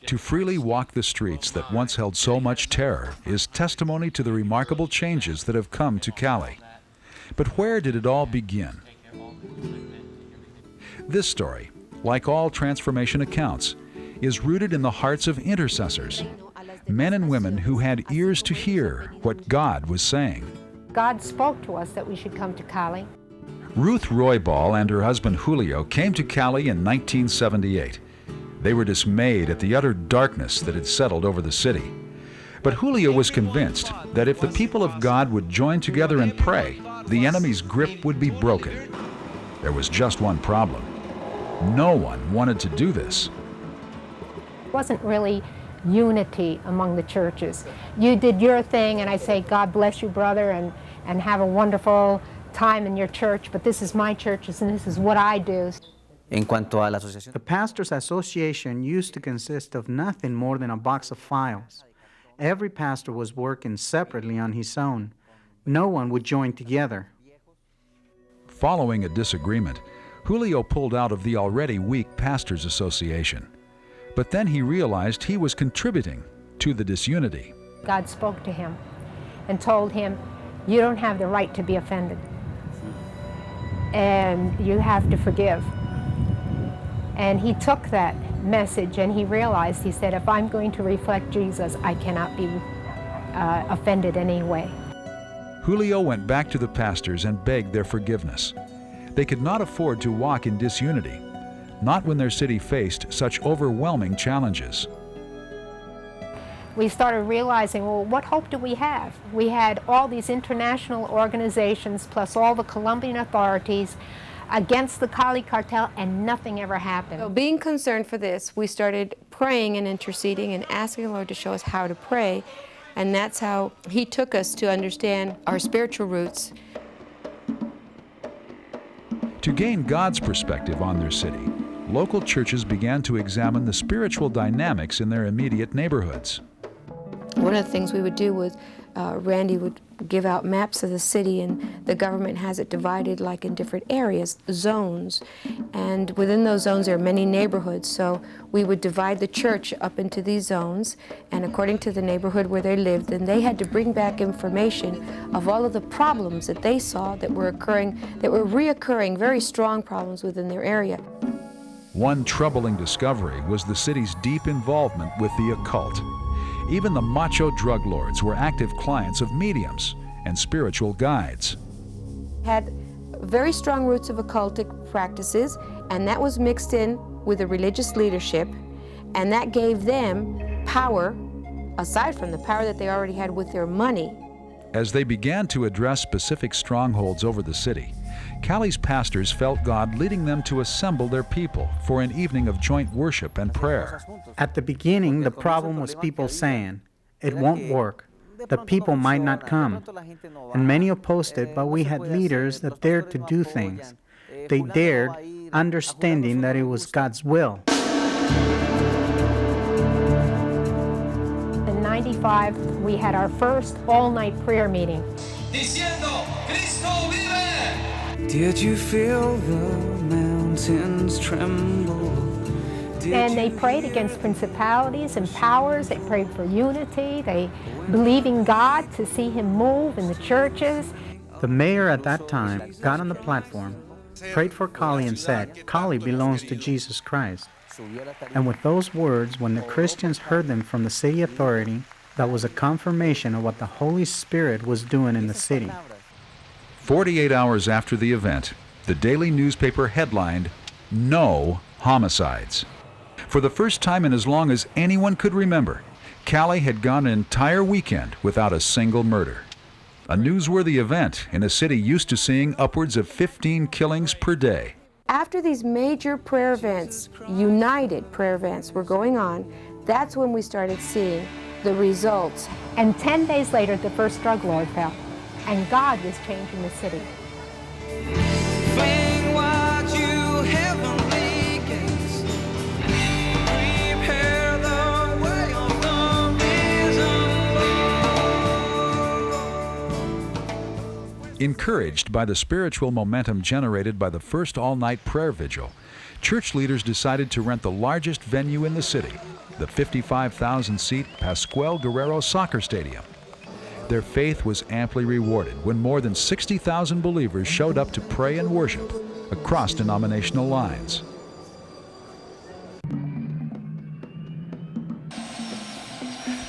To freely walk the streets that once held so much terror is testimony to the remarkable changes that have come to Cali. But where did it all begin? This story, like all transformation accounts, is rooted in the hearts of intercessors, men and women who had ears to hear what God was saying. God spoke to us that we should come to Cali. Ruth Ruibal and her husband Julio came to Cali in 1978. They were dismayed at the utter darkness that had settled over the city. But Julio was convinced that if the people of God would join together and pray, the enemy's grip would be broken. There was just one problem. No one wanted to do this. It wasn't really unity among the churches. You did your thing, and I say, God bless you, brother, and have a wonderful time in your church, but this is my church, and this is what I do. The Pastors Association used to consist of nothing more than a box of files. Every pastor was working separately on his own. No one would join together. Following a disagreement, Julio pulled out of the already weak Pastors Association. But then he realized he was contributing to the disunity. God spoke to him and told him, you don't have the right to be offended, and you have to forgive. And he took that message and he realized, he said, if I'm going to reflect Jesus, I cannot be offended anyway. Julio went back to the pastors and begged their forgiveness. They could not afford to walk in disunity, not when their city faced such overwhelming challenges. We started realizing, well, what hope do we have? We had all these international organizations plus all the Colombian authorities against the Cali cartel, and nothing ever happened. So being concerned for this, we started praying and interceding and asking the Lord to show us how to pray, and that's how He took us to understand our spiritual roots. To gain God's perspective on their city, local churches began to examine the spiritual dynamics in their immediate neighborhoods. One of the things we would do was Randy would give out maps of the city, and the government has it divided like in different areas, zones. And within those zones there are many neighborhoods, so we would divide the church up into these zones, and according to the neighborhood where they lived, then they had to bring back information of all of the problems that they saw that were occurring, that were reoccurring, very strong problems within their area. One troubling discovery was the city's deep involvement with the occult. Even the macho drug lords were active clients of mediums and spiritual guides. Had very strong roots of occultic practices, and that was mixed in with the religious leadership, and that gave them power, aside from the power that they already had with their money. As they began to address specific strongholds over the city, Cali's pastors felt God leading them to assemble their people for an evening of joint worship and prayer. At the beginning, the problem was people saying, it won't work. The people might not come. And many opposed it, but we had leaders that dared to do things. They dared, understanding that it was God's will. In '95, we had our first all-night prayer meeting. Did you feel the mountains tremble? And they prayed against principalities and powers. They prayed for unity. They believed in God to see Him move in the churches. The mayor at that time got on the platform, prayed for Cali and said, Cali belongs to Jesus Christ. And with those words, when the Christians heard them from the city authority, that was a confirmation of what the Holy Spirit was doing in the city. 48 hours after the event, the daily newspaper headlined, "No Homicides." For the first time in as long as anyone could remember, Cali had gone an entire weekend without a single murder. A newsworthy event in a city used to seeing upwards of 15 killings per day. After these major prayer events, united prayer events were going on, that's when we started seeing the results. And 10 days later, the first drug lord fell. And God was changing the city. Fling wide you heavenly gates. Prepare the way of the risen Lord. Encouraged by the spiritual momentum generated by the first all-night prayer vigil, church leaders decided to rent the largest venue in the city, the 55,000-seat Pascual Guerrero Soccer Stadium. Their faith was amply rewarded when more than 60,000 believers showed up to pray and worship across denominational lines.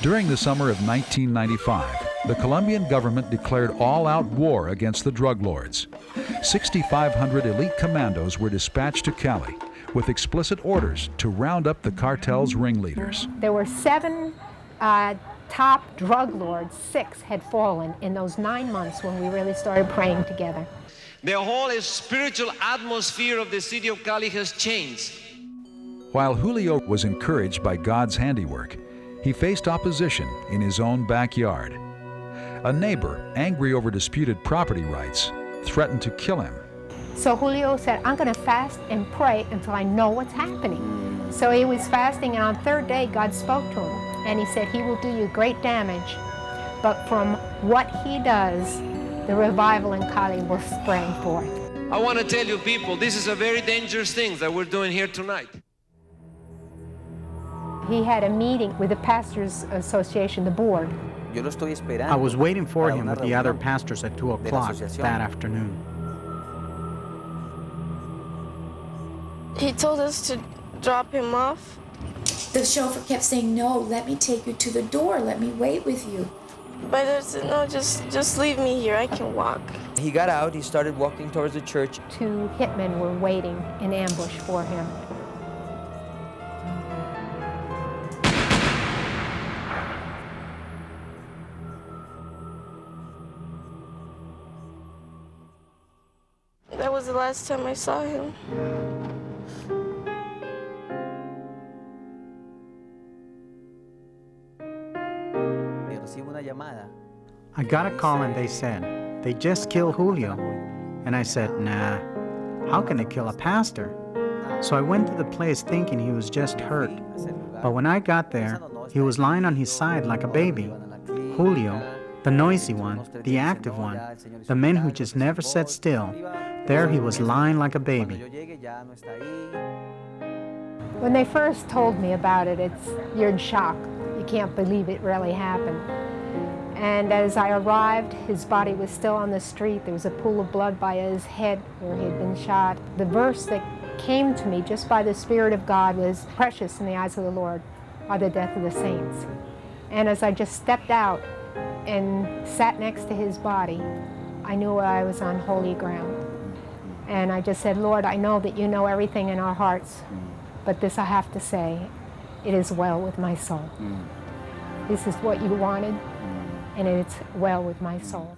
During the summer of 1995, the Colombian government declared all-out war against the drug lords. 6,500 elite commandos were dispatched to Cali with explicit orders to round up the cartel's ringleaders. There were 7 top drug lords. 6 had fallen in those 9 months when we really started praying together. The whole spiritual atmosphere of the city of Cali has changed. While Julio was encouraged by God's handiwork, he faced opposition in his own backyard. A neighbor, angry over disputed property rights, threatened to kill him. So Julio said, I'm going to fast and pray until I know what's happening. So he was fasting, and on the 3rd day, God spoke to him, and he said, he will do you great damage, but from what he does, the revival in Cali will spring forth. I want to tell you people, this is a very dangerous thing that we're doing here tonight. He had a meeting with the Pastors Association, the board. I was waiting for him with the other pastors at 2 o'clock that afternoon. He told us to drop him off. The chauffeur kept saying, no, let me take you to the door. Let me wait with you. But I said, no, just leave me here. I can walk. He got out. He started walking towards the church. 2 hitmen were waiting in ambush for him. That was the last time I saw him. I got a call and they said, they just killed Julio. And I said, nah, how can they kill a pastor? So I went to the place thinking he was just hurt. But when I got there, he was lying on his side like a baby. Julio, the noisy one, the active one, the man who just never sat still, there he was lying like a baby. When they first told me about it, you're in shock. You can't believe it really happened. And as I arrived, his body was still on the street. There was a pool of blood by his head where he had been shot. The verse that came to me just by the Spirit of God was, precious in the eyes of the Lord are the death of the saints. And as I just stepped out and sat next to his body, I knew I was on holy ground. And I just said, Lord, I know that you know everything in our hearts, but this I have to say, it is well with my soul. This is what you wanted, and it's well with my soul.